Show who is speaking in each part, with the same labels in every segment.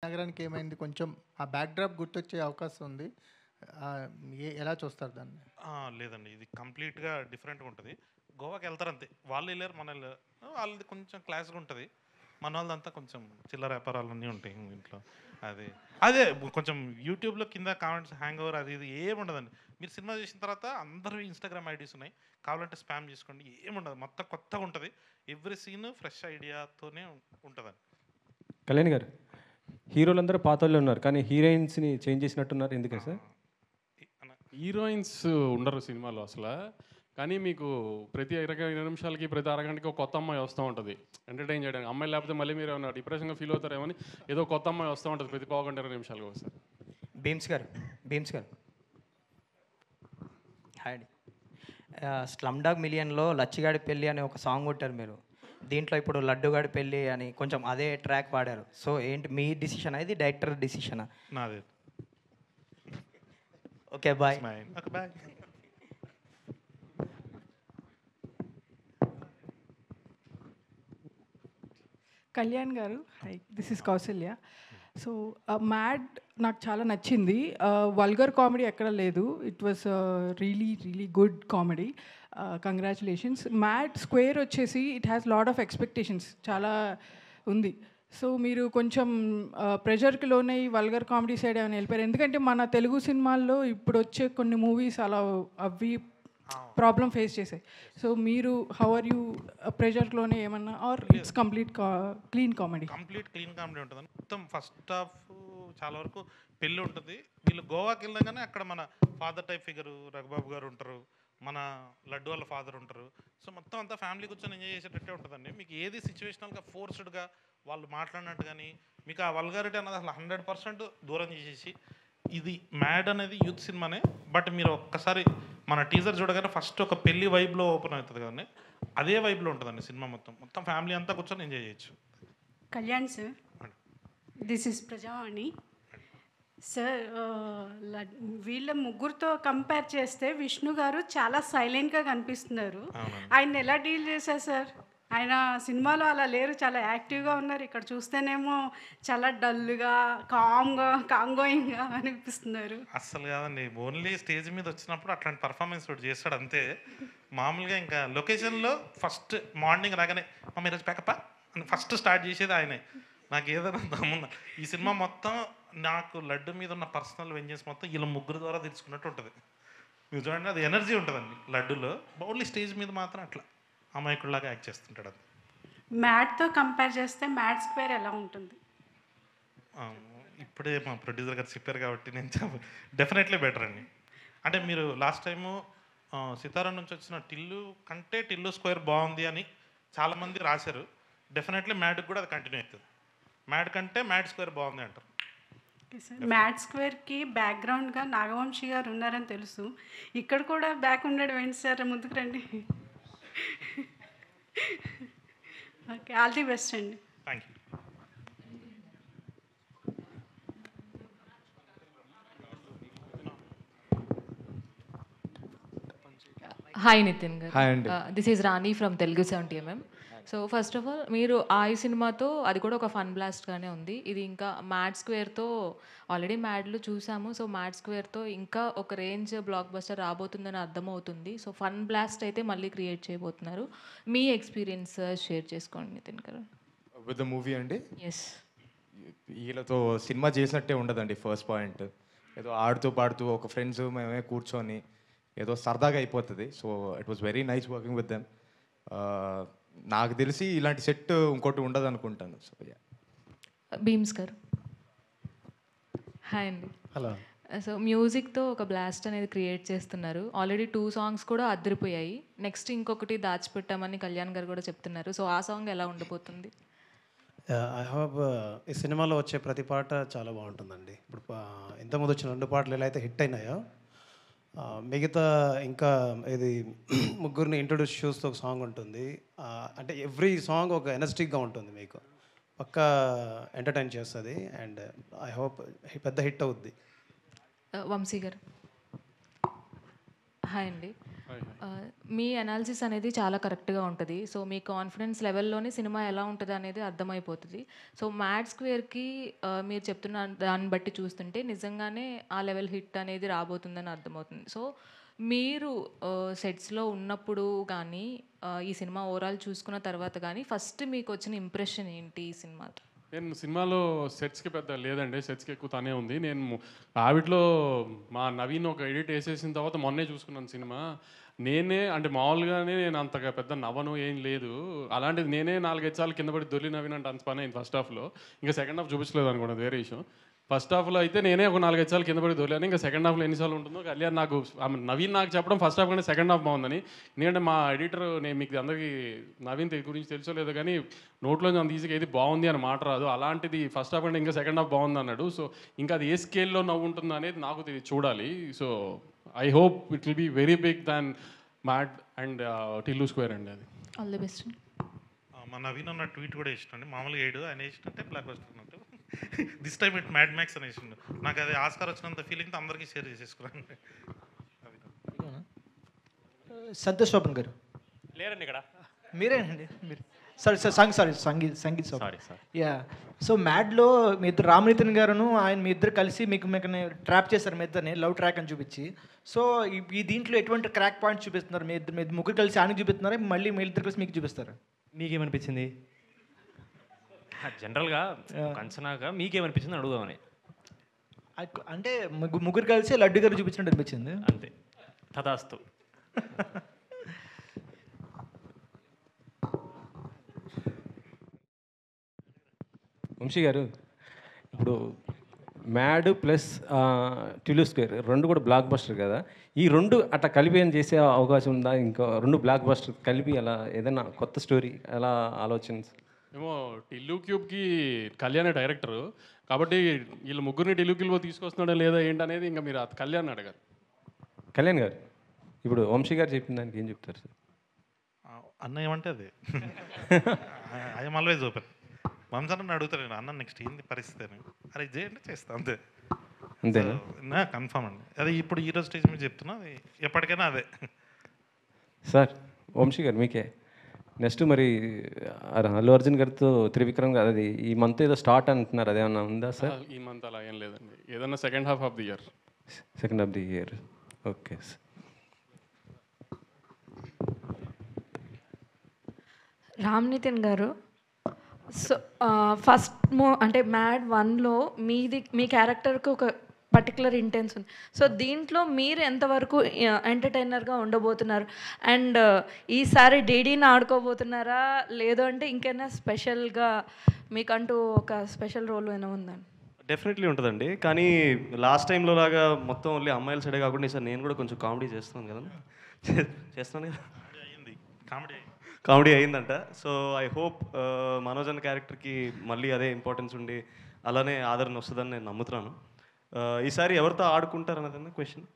Speaker 1: నగరానికి ఏమైంది కొంచెం ఆ బ్యాక్‌డ్రాప్ గుర్తొచ్చే అవకాశం ఉంది. ఎలా చూస్తారు దాన్ని?
Speaker 2: లేదండి. ఇది కంప్లీట్‌గా డిఫరెంట్‌గా ఉంటది. గోవాకెళ్తారంతే. వాళ్ళెళ్లారు, మనెళ్ళారు. వాళ్ళది కొంచెం క్లాస్‌గా ఉంటది. మనోళ్ళదంతా కొంచెం చిల్లర వ్యాపారాలన్నీ ఉంటాయి ఇంట్లో. అది అదే కొంచెం యూట్యూబ్‌లో కింద కామెంట్స్ హ్యాంగ్ ఓవర్ అది ఇది ఏముండదండి. మీరు సినిమా చూసిన తర్వాత అందరివి ఇన్‌స్టాగ్రామ్ ఐడీస్ ఉన్నాయి. కావాలంటే స్పామ్ చేసుకోండి. ఏముండదు. మొత్తం కొత్తగుంటది. ఎవ్రి సీన్ ఫ్రెష్ ఐడియాతోనే ఉంటదండి.
Speaker 3: కళ్యాణ్ గారు, హీరోలందరూ పాతోళ్ళే ఉన్నారు. కానీ హీరోయిన్స్‌ని చేంజ్ చేసినట్టున్నారు. ఎందుకే సార్?
Speaker 2: అన్న
Speaker 4: హీరోయిన్స్ ఉండరు సినిమాలో అసలు. కానీ మీకు ప్రతి 20 నిమిషాలకి, ప్రతి అరగంటకి ఒక కొత్త అమ్మాయి వస్తూ ఉంటుంది ఎంటర్టైన్ చేయడానికి. అమ్మాయి లేకపోతే మళ్ళీ మీరు ఏమైనా డిప్రెషన్గా ఫీల్ అవుతారేమని ఏదో కొత్త అమ్మాయి వస్తూ ఉంటుంది ప్రతి పావుగంట 20 నిమిషాలకు ఒకసారి.
Speaker 5: భీమ్స్ గారు హాయ్ అండి. స్లమ్ డాగ్ మిలియన్లో లచ్చిగాడి పెళ్ళి అనే ఒక సాంగ్ కొట్టారు మీరు. దీంట్లో ఇప్పుడు లడ్డుగాడి పెళ్ళి అని కొంచెం అదే ట్రాక్ పాడారు. సో ఏంటి మీ డిసిషనా, ఇది డైరెక్టర్ డిసిషనా?
Speaker 2: నాదే.
Speaker 5: Okay bye.
Speaker 2: Okay bye.
Speaker 6: Kalyan garu, hi, this is Kausalya. So Mad నాకు చాలా నచ్చింది. వల్గర్ కామెడీ ఎక్కడ లేదు. It was really really good comedy. Congratulations. Mad square వచ్చేసి it has lot of expectations చాలా ఉంది. సో మీరు కొంచెం ప్రెషర్కి లోనై వల్గర్ కామెడీ సైడ్ ఏమైనా వెళ్ళిపోయారు. ఎందుకంటే మన తెలుగు సినిమాల్లో ఇప్పుడు వచ్చే కొన్ని మూవీస్ అలా అవి ప్రాబ్లం ఫేస్ చేసాయి. సో మీరు హౌ ఆర్ యూ ప్రెషర్లోనే ఏమన్నా or it's complete clean comedy?
Speaker 2: Complete clean comedy ఉంటుందండి. మొత్తం ఫస్ట్ హాఫ్ చాలా వరకు పెళ్ళి ఉంటుంది. వీళ్ళు గోవాకి వెళ్ళగానే అక్కడ మన ఫాదర్ టైప్ ఫిగరు రఘుబాబు గారు ఉంటారు, మన లడ్డు వాళ్ళ ఫాదర్ ఉంటారు. సో మొత్తం అంతా ఫ్యామిలీ కూర్చొని ఎంజాయ్ చేసేటట్టే ఉంటుందండి. మీకు ఏది సిచ్యువేషనల్గా ఫోర్స్డ్గా వాళ్ళు మాట్లాడినట్టు కానీ మీకు ఆ వల్గారిటీ అన్నది అసలు 100% దూరం చేసేసి, ఇది మ్యాడ్ అనేది యూత్ సినిమానే. బట్ మీరు ఒక్కసారి మన టీజర్ చూడగానే ఫస్ట్ ఒక పెళ్లి వైబ్లో ఓపెన్ అవుతుంది కదండి, అదే వైబ్లో ఉంటుందండి సినిమా మొత్తం. మొత్తం ఫ్యామిలీ అంతా కూర్చొని ఎంజాయ్ చేయొచ్చు.
Speaker 7: Kalyan sir, this is Prajavani sir. వీళ్ళ ముగ్గురితో కంపేర్ చేస్తే విష్ణు గారు చాలా సైలెంట్గా కనిపిస్తున్నారు. ఆయన ఎలా డీల్ చేశారు సార్? ఆయన సినిమాలో అలా లేరు, చాలా యాక్టివ్గా ఉన్నారు. ఇక్కడ చూస్తేనేమో చాలా డల్గా కాంగోయింగ్గా అనిపిస్తున్నారు.
Speaker 2: అస్సలు కాదండి, ఓన్లీ స్టేజ్ మీద వచ్చినప్పుడు అట్లాంటి పర్ఫార్మెన్స్ ఒకటి చేస్తాడు అంతే. మామూలుగా ఇంకా లొకేషన్లో ఫస్ట్ మార్నింగ్ రాగానే మమ్మీ ఈరోజు ప్యాకప్ప అని ఫస్ట్ స్టార్ట్ చేసేది ఆయనే. నాకు ఏదైనా దమ్ముందా ఈ సినిమా మొత్తం నాకు లడ్డు మీద ఉన్న పర్సనల్ వెంజెన్స్ మొత్తం వీళ్ళ ముగ్గురు ద్వారా తెలుసుకున్నట్టు ఉంటుంది. మీరు చూడండి, అది ఎనర్జీ ఉంటుందండి లడ్డులో. ఓన్లీ స్టేజ్ మీద మాత్రం అట్లా అమాయకుల్లాగా యాక్ట్ చేస్తుంటాడు. అది
Speaker 7: మ్యాడ్తో కంపేర్ చేస్తే మ్యాడ్ స్క్వేర్ ఎలా ఉంటుంది?
Speaker 2: ఇప్పుడే మా ప్రొడ్యూసర్ గారు చెప్పారు కాబట్టి నేను డెఫినెట్లీ బెటర్ అండి. అంటే మీరు లాస్ట్ టైము సితారా నుంచి వచ్చిన టిల్లు కంటే టిల్లు స్క్వేర్ బాగుంది అని చాలామంది రాశారు. డెఫినెట్లీ మ్యాడ్కి కూడా అది కంటిన్యూ అవుతుంది. మ్యాడ్ కంటే మ్యాడ్ స్క్వేర్ బాగుంది అంటారు.
Speaker 7: Okay sir. మ్యాడ్ స్క్వేర్కి బ్యాక్గ్రౌండ్గా నాగవంశీ గారు ఉన్నారని తెలుసు. ఇక్కడ కూడా బ్యాక్ ఉండడం ఏంటి సార్? ముందుకు రండి. ఓకే, ఆల్ ది బెస్ట్ అండి.
Speaker 2: Thank you.
Speaker 8: హాయ్ నితిన్ గారు.
Speaker 3: హాయ్ అండి.
Speaker 8: This is Rani from Telugu 70mm. So first of all మీరు ఈ సినిమాతో అది కూడా ఒక ఫన్ బ్లాస్ట్గానే ఉంది. ఇది ఇంకా మ్యాడ్ స్క్వేర్తో ఆల్రెడీ మ్యాడ్లు చూసాము. సో మ్యాడ్ స్క్వేర్తో ఇంకా ఒక రేంజ్ బ్లాక్ బస్టర్ రాబోతుందని అర్థమవుతుంది. సో ఫన్ బ్లాస్ట్ అయితే మళ్ళీ క్రియేట్ చేయబోతున్నారు. మీ ఎక్స్పీరియన్స్ షేర్ చేసుకోండి నితిన్ గారు.
Speaker 9: విత్ ద మూవీ అండి.
Speaker 8: ఎస్,
Speaker 9: వీళ్ళతో సినిమా చేసినట్టే ఉండదండి. ఫస్ట్ పాయింట్ ఏదో ఆడుతూ పాడుతూ ఒక ఫ్రెండ్స్ మేమే కూర్చొని ఏదో సరదాగా అయిపోతుంది. So it was very nice working with them. నాకు తెలిసి ఇలాంటి సెట్ ఇంకోటి ఉండదు అనుకుంటాను. సో
Speaker 8: భీమ్స్ గారు. హాయ్ అండి.
Speaker 10: హలో.
Speaker 8: సో మ్యూజిక్తో ఒక బ్లాస్ట్ అనేది క్రియేట్ చేస్తున్నారు. ఆల్రెడీ 2 సాంగ్స్ కూడా అదిరిపోయాయి. నెక్స్ట్ ఇంకొకటి దాచిపెట్టామని కళ్యాణ్ గారు కూడా చెప్తున్నారు. సో ఆ సాంగ్ ఎలా ఉండబోతుంది?
Speaker 10: ఐ హోప్ ఈ సినిమాలో వచ్చే ప్రతి పాట చాలా బాగుంటుందండి. ఇప్పుడు ఇంతకుముందు వచ్చిన 2 పాటలు ఎలా అయితే హిట్ అయినాయో, మిగతా ఇంకా ఇది ముగ్గురిని ఇంట్రొడ్యూస్ చేస్తూ ఒక సాంగ్ ఉంటుంది. అంటే ఎవ్రీ సాంగ్ ఒక ఎనర్జెటిక్గా ఉంటుంది, మీకు పక్కా ఎంటర్టైన్ చేస్తుంది. అండ్ ఐ హోప్ పెద్ద హిట్ అవుద్ది.
Speaker 8: వంశీ గారు. హాయ్ అండి. మీ అనాలిసిస్ అనేది చాలా కరెక్ట్గా ఉంటుంది. సో మీ కాన్ఫిడెన్స్ లెవెల్లోనే సినిమా ఎలా ఉంటుంది అనేది అర్థమైపోతుంది. సో మ్యాడ్ స్క్వేర్కి మీరు చెప్తున్న దాన్ని బట్టి చూస్తుంటే నిజంగానే ఆ లెవెల్ హిట్ అనేది రాబోతుందని అర్థమవుతుంది. సో మీరు సెట్స్లో ఉన్నప్పుడు కానీ ఈ సినిమా ఓవరాల్ చూసుకున్న తర్వాత కానీ ఫస్ట్ మీకు వచ్చిన ఇంప్రెషన్ ఏంటి ఈ సినిమాతో?
Speaker 4: నేను సినిమాలో సెట్స్కి పెద్ద లేదండి, సెట్స్కి ఎక్కువ తనే ఉంది. నేను ఆవిడలో మా నవీన్ ఒక ఎడిట్ వేసేసిన తర్వాత మొన్నే చూసుకున్నాను సినిమా. నేనే అంటే మామూలుగానే నేను అంతగా పెద్ద నవ్వను ఏం లేదు, అలాంటిది నేనే 4-5 సార్లు కింద పడి దొల్లి నవీన్ అంటే అంత పని అయింది ఫస్ట్ హాఫ్లో. ఇంకా సెకండ్ హాఫ్ చూపించలేదు అనుకోండి, వేరే విషయం. ఫస్ట్ హాఫ్లో అయితే నేనే ఒక 4-5 సార్లు కింద పడి దొరికాను. ఇంకా సెకండ్ హాఫ్లో ఎన్నిసార్లు ఉంటుందో కళ్యాణ్ నాకు నవీన్ నాకు చెప్పడం ఫస్ట్ హాఫ్ కంటే సెకండ్ హాఫ్ బాగుందని. ఎందుకంటే మా ఎడిటర్, నేను మీకు అందరికీ నవీన్ గురించి తెలుసో లేదో కానీ నోట్లో అంత ఈజీగా ఏది బాగుంది అని మాట రాదు, అలాంటిది ఫస్ట్ హాఫ్ కంటే ఇంకా సెకండ్ హాఫ్ బాగుంది అన్నాడు. సో ఇంకా అది ఏ స్కేల్లో నవ్వు ఉంటుందో అనేది నాకు చూడాలి. So I hope it will be very big than Mad and Tillu Square అండి. అది
Speaker 8: ఆల్ ది బెస్ట్.
Speaker 2: మా నవీన్ అన్న ట్వీట్ కూడా ఇష్టండి, మామూలుగా ఏడు ఆయన ఇష్టంటే బ్లాక్ బస్టర్ అన్నట్టు, this time it mad max అని ఇష్టం. నాకు అది ఆస్కార్ వచ్చినంత ఫీలింగ్తో అందరికీ షేర్ చేసేసుకున్నాను.
Speaker 11: సంతోష్ శోభన్ గారు
Speaker 12: లేరండి ఇక్కడ,
Speaker 11: మీరేనండి మీరు. Sangeet
Speaker 12: sorry sir.
Speaker 11: Yeah, so మ్యాడ్లో మీ ఇద్దరు రామనితిన్ గారును ఆయన మీ ఇద్దరు కలిసి మీకు ట్రాప్ చేశారు మీ ఇద్దరిని, లవ్ ట్రాక్ అని చూపించి. సో ఈ దీంట్లో ఎటువంటి క్రాక్ పాయింట్ చూపిస్తున్నారు? మీ ముగ్గురు కలిసి ఆయనకి చూపిస్తున్నారా, మళ్ళీ మీ ఇద్దరు కలిసి మీకు చూపిస్తారా?
Speaker 12: మీకేమనిపించింది? జనరల్గా అంచనాగా మీకేమనిపించింది అడుగుదామని.
Speaker 11: అంటే ముగ్గురు కలిసి లడ్డు గారు చూపించినట్టు అనిపించింది
Speaker 12: అంతే. తదాస్తు.
Speaker 3: వంశీ గారు, ఇప్పుడు మ్యాడ్ ప్లస్ టిల్లు స్క్వేర్ రెండు కూడా బ్లాక్ బస్టర్ కదా, ఈ రెండు అట్లా కలిపి ఏం చేసే అవకాశం ఉందా? ఇంకా రెండు బ్లాక్ బస్టర్ కలిపి అలా ఏదైనా కొత్త స్టోరీ ఎలా ఆలోచన?
Speaker 4: ఏమో టిల్లు క్యూబ్కి కళ్యాణ్ డైరెక్టరు కాబట్టి వీళ్ళు ముగ్గురిని టిల్లు క్యూబ్లో తీసుకొస్తున్నాడా లేదా ఏంటనేది ఇంకా మీరు కళ్యాణ్ అడగారు.
Speaker 3: కళ్యాణ్ గారు, ఇప్పుడు వంశీ గారు చెప్పిన దానికి ఏం చెప్తారు సార్?
Speaker 2: అన్న ఏమంటే అది ఐఎమ్ ఆల్వేజ్ ఓపెన్. వంశాన్ని అడుగుతాను నేను, అన్న నెక్స్ట్ ఏంది పరిస్థితి అని, అరే చేయండి చేస్తా అంతే
Speaker 3: అంతేనా?
Speaker 2: నా కన్ఫామ్ అండి, అది ఇప్పుడు ఈరోజు స్టేజ్ మీద చెప్తున్నా, అది ఎప్పటికైనా అదే.
Speaker 3: సార్ వంశీ గారు మీకే నెక్స్ట్ మరి అల్లు అర్జున్ గారితో త్రివిక్రమ్ గారు అది ఈ మంత్ ఏదో స్టార్ట్ అంటున్నారు, అదేమన్నా ఉందా సార్?
Speaker 4: ఈ మంత్ అలా ఏం లేదండి, ఏదన్నా second half of the year.
Speaker 3: Second half the year, okay sir.
Speaker 13: Ram Nitin garu, so first అంటే మ్యాడ్ 1లో మీ క్యారెక్టర్కి ఒక పర్టికులర్ ఇంటెన్స్ ఉంది. సో దీంట్లో మీరు ఎంతవరకు ఎంటర్టైనర్గా ఉండబోతున్నారు? అండ్ ఈసారి డీడీని ఆడుకోబోతున్నారా, లేదు అంటే ఇంకైనా స్పెషల్గా మీకంటూ ఒక స్పెషల్ రోల్ ఏమైనా ఉందండి?
Speaker 14: డెఫినెట్లీ ఉంటుందండి, కానీ లాస్ట్ టైంలో లాగా మొత్తం ఓన్లీ అమ్మాయిల సైడే కాకుండా ఈసారి నేను కూడా కొంచెం కామెడీ చేస్తున్నాను కదా, చేస్తున్నాను కదా, కామెడీ అయిందంట. సో ఐ హోప్ మనోజ్ అన్న క్యారెక్టర్కి మళ్ళీ అదే ఇంపార్టెన్స్ ఉండి అలానే ఆదరణ వస్తుందని నేను నమ్ముతున్నాను. ఈసారి ఎవరితో ఆడుకుంటారు అన్నదన్న క్వశ్చన్.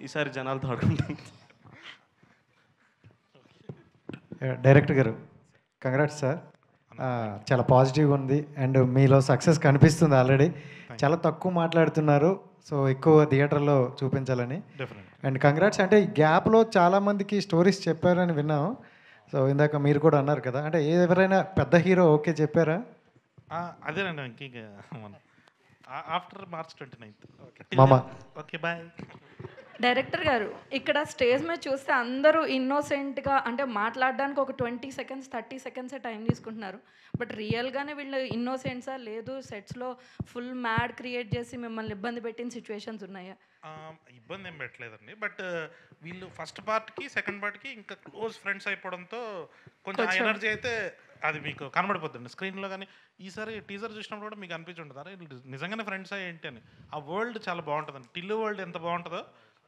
Speaker 14: ఈసారి జనాలతో ఆడుకుంటాను.
Speaker 15: డైరెక్టర్ గారు కంగ్రాట్స్ సార్, చాలా పాజిటివ్గా ఉంది అండ్ మీలో సక్సెస్ కనిపిస్తుంది ఆల్రెడీ. చాలా తక్కువ మాట్లాడుతున్నారు, సో ఎక్కువ థియేటర్లో చూపించాలని. And congrats. అంటే ఈ గ్యాప్లో చాలామందికి స్టోరీస్ చెప్పారని విన్నాం. సో ఇందాక మీరు కూడా అన్నారు కదా, అంటే ఎవరైనా పెద్ద హీరో ఓకే చెప్పారా?
Speaker 2: అదేనండి, ఇంక after March 29th. Okay bye.
Speaker 13: Director గారు, ఇక్కడ స్టేజ్ మీద చూస్తే అందరూ ఇన్నోసెంట్గా అంటే మాట్లాడడానికి ఒక 20 seconds 30 seconds టైం తీసుకుంటున్నారు. బట్ రియల్గానే వీళ్ళు ఇన్నోసెంట్సా లేదు సెట్స్లో ఫుల్ మ్యాడ్ క్రియేట్ చేసి మిమ్మల్ని ఇబ్బంది పెట్టిన సిచ్యువేషన్స్ ఉన్నాయా?
Speaker 2: ఇబ్బంది ఏం పెట్టలేదండి, బట్ వీళ్ళు ఫస్ట్ పార్ట్కి సెకండ్ పార్ట్కి ఇంకా క్లోజ్ ఫ్రెండ్స్ అయిపోవడంతో కొంచెం ఎనర్జీ అయితే అది మీకు కనబడిపోతుంది స్క్రీన్లో. కానీ ఈసారి టీజర్ చూసినప్పుడు కూడా మీకు అనిపించుంటుంది, అరే నిజంగానే ఫ్రెండ్స్ ఏంటి అని. ఆ వరల్డ్ చాలా బాగుంటుందండి, టిల్లు వరల్డ్ ఎంత బాగుంటుందో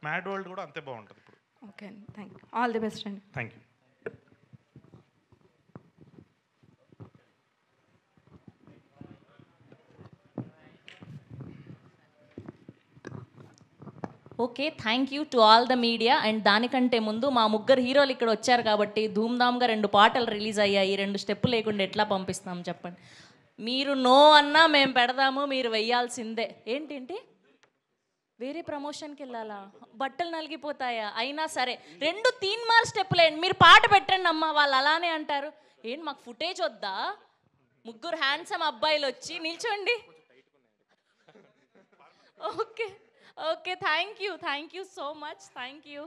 Speaker 2: మ్యాడ్ వరల్డ్ కూడా అంతే బాగుంటుంది ఇప్పుడు.
Speaker 13: ఓకే అండి, thank you, all the best అండి.
Speaker 2: Thank you.
Speaker 16: Okay, thank you to all the media. And దానికంటే ముందు మా ముగ్గురు హీరోలు ఇక్కడ వచ్చారు కాబట్టి ధూమ్ధామ్గా 2 పాటలు రిలీజ్ అయ్యాయి. 2 స్టెప్పులు లేకుండా ఎట్లా పంపిస్తాం చెప్పండి? మీరు నో అన్నా మేము పెడదాము, మీరు వెయ్యాల్సిందే. ఏంటేంటి వేరే ప్రమోషన్కి వెళ్ళాలా, బట్టలు నలిగిపోతాయా, అయినా సరే 2 తీన్మార్ స్టెప్పులేండి, మీరు పాట పెట్టండి అమ్మా, వాళ్ళు అలానే అంటారు. ఏంటి మాకు ఫుటేజ్ వద్దా? 3 హ్యాండ్సమ్ అబ్బాయిలు వచ్చి నిల్చోండి. Okay okay, thank you so much, thank you.